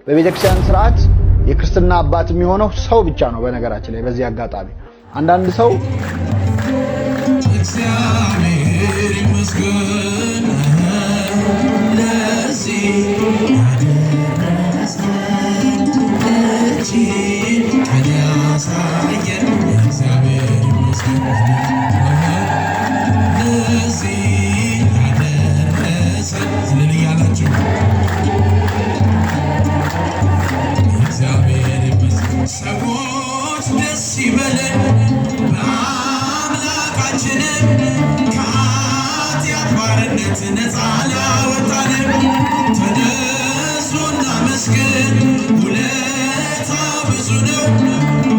በቤተክርስቲያን ስርዓት የክርስትና አባት የሚሆነው ሰው ብቻ ነው። በነገራችን ላይ በዚህ አጋጣሚ አንዳንድ ሰው እግዚአብሔር ይመስገን ለዚህ ያደረሰን እቺ ከያሳየን እግዚአብሔር ይመስገን ለዚህ ያደረሰን ስለልያላችሁ እግዚአብሔር ይመስገን። ሰዎች ደስ ይበለን በአምላካችን ከኃጢአት ባርነት ነፃ ላወጣን ተነሱ እናመስግን ውለታው ብዙ ነው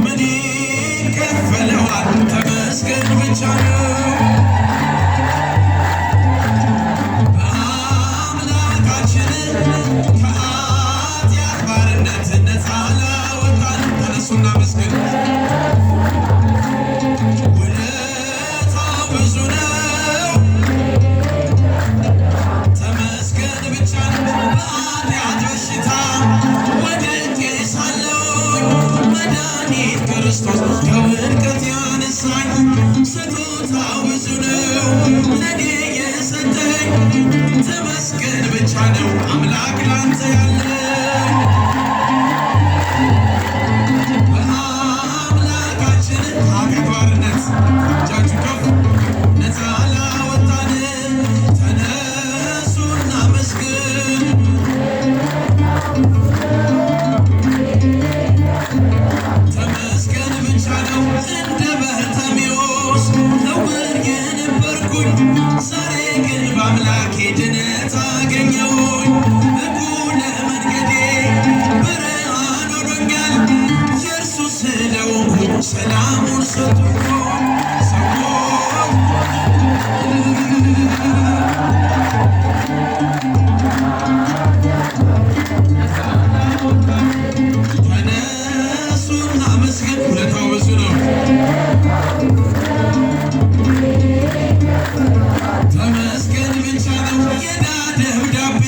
ምን ይከፈለዋል ተመስገን ብቻ ነው። ተመስገን ብቻ ነው አምላክ ላንተ ያለ በአምላካችን ኃጢአት ባርነት እጃችሁ ከፍ ነፃ ላወጣን ተነሱ እናመስግን ተመስገን ብቻ ነው። እንደ በርጤሜዎስ ዕውር የነበርኩኝ ዛሬ ግን በአምላኬ ድነት አገኘሁኝ። እኩለ መንገዴ ብርሃን ሆኖኛል የእርሱ ስለሆንኩኝ ሰላሙን ሰጥቶኝ ተነሱና መስገን ውለታው ብዙ ነው። ተመስገን ብቻ ነው። የዕዳ ደብዳቤ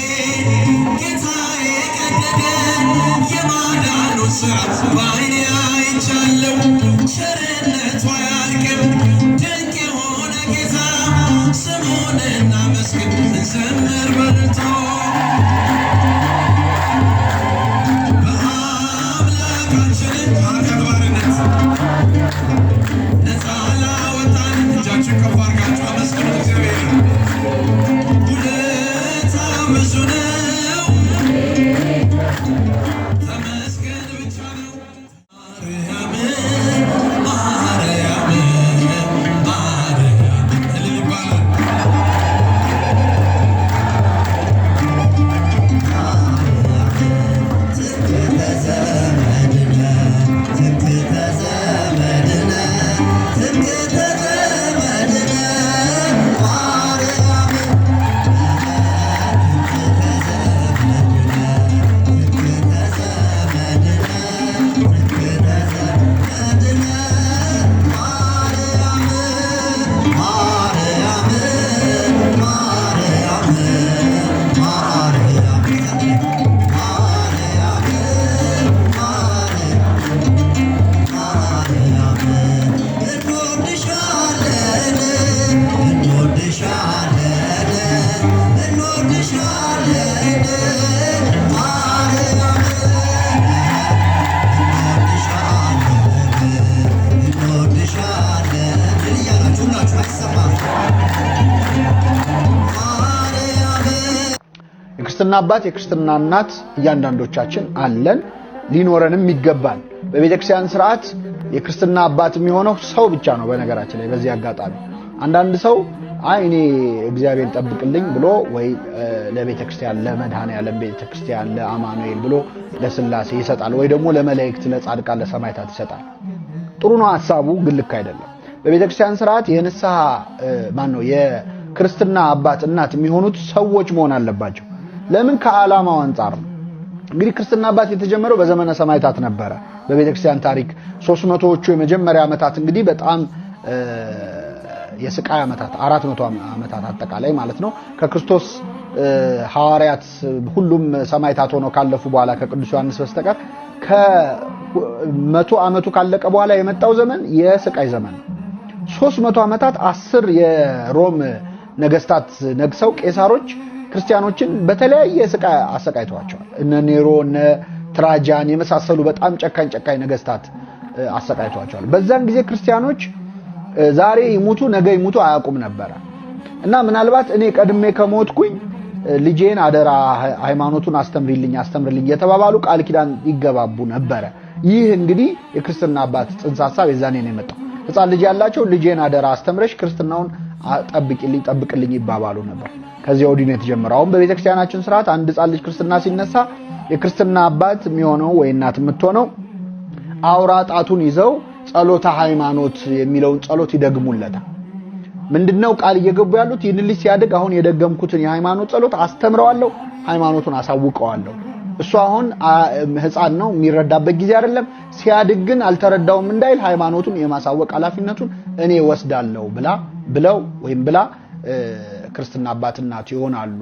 ጌታዬ ቀደደ የማዳኑን ሥራ በዓይኔ አይቻለሁ። ቸርነቱ አያልቅም ድንቅ የሆነ ጌታ ስሙን እናመስግን እንዘምር በርቶ በአምላካችን ኃጢአት ባርነት ነፃ ላወጣን እጃችሁን ከፍ አድርጋችሁ አመስግኑት እግዚአብሔር ውለታው ብዙ ነው ተመስገን ብቻ ነው። ማርያም እልል ይባላል። የክርስትና አባት የክርስትና እናት እያንዳንዶቻችን አለን ሊኖረንም ይገባል። በቤተክርስቲያን ስርዓት የክርስትና አባት የሚሆነው ሰው ብቻ ነው። በነገራችን ላይ በዚህ አጋጣሚ አንዳንድ ሰው እኔ እግዚአብሔር ጠብቅልኝ ብሎ ወይ ለቤተክርስቲያን ለመድኃኔዓለም ቤተክርስቲያን ለአማኑኤል ብሎ ለስላሴ ይሰጣል፣ ወይ ደግሞ ለመላእክት ለጻድቃን ለሰማዕታት ይሰጣል። ጥሩ ነው ሐሳቡ፣ ግን ልክ አይደለም። በቤተክርስቲያን ስርዓት የንስሐ የክርስትና አባት እናት የሚሆኑት ሰዎች መሆን አለባቸው። ለምን? ከዓላማው አንፃር ነው። እንግዲህ ክርስትና አባት የተጀመረው በዘመነ ሰማዕታት ነበረ። በቤተክርስቲያን ታሪክ 300ዎቹ የመጀመሪያ ዓመታት እንግዲህ በጣም የስቃይ ዓመታት 400 ዓመታት አጠቃላይ ማለት ነው። ከክርስቶስ ሐዋርያት ሁሉም ሰማዕታት ሆነው ካለፉ በኋላ ከቅዱስ ዮሐንስ በስተቀር ከ100 ዓመቱ ካለቀ በኋላ የመጣው ዘመን የስቃይ ዘመን ነው። 300 ዓመታት 10 የሮም ነገስታት ነግሰው ቄሳሮች ክርስቲያኖችን በተለያየ ስቃይ አሰቃይተዋቸዋል። እነ ኔሮ እነ ትራጃን የመሳሰሉ በጣም ጨካኝ ነገስታት አሰቃይተዋቸዋል። በዛን ጊዜ ክርስቲያኖች ዛሬ ይሙቱ ነገ ይሙቱ አያውቁም ነበር እና ምናልባት እኔ ቀድሜ ከሞትኩኝ ልጄን አደራ ሃይማኖቱን አስተምርልኝ የተባባሉ ቃል ኪዳን ይገባቡ ነበር። ይህ እንግዲህ የክርስትና አባት ጽንሰ ሐሳብ የዛኔ ነው የመጣው። ሕፃን ልጅ ያላቸው ልጄን አደራ አስተምረሽ ክርስትናውን ጠብቅልኝ ይባባሉ ነበር። ከዚህ ወዲህ ነው የተጀመረው። አሁን በቤተክርስቲያናችን ስርዓት አንድ ሕፃን ልጅ ክርስትና ሲነሳ የክርስትና አባት የሚሆነው ወይ እናት የምትሆነው አውራ ጣቱን ይዘው ጸሎተ ሃይማኖት የሚለውን ጸሎት ይደግሙለታል። ምንድነው ቃል እየገቡ ያሉት? ይህን ልጅ ሲያድግ አሁን የደገምኩትን የሃይማኖት ጸሎት አስተምረዋለሁ፣ ሃይማኖቱን አሳውቀዋለሁ። እሱ አሁን ሕፃን ነው የሚረዳበት ጊዜ አይደለም። ሲያድግ ግን አልተረዳውም እንዳይል ሃይማኖቱን የማሳወቅ ኃላፊነቱን እኔ ወስዳለሁ ብለው ወይም ብላ ክርስትና አባት እናት ይሆናሉ።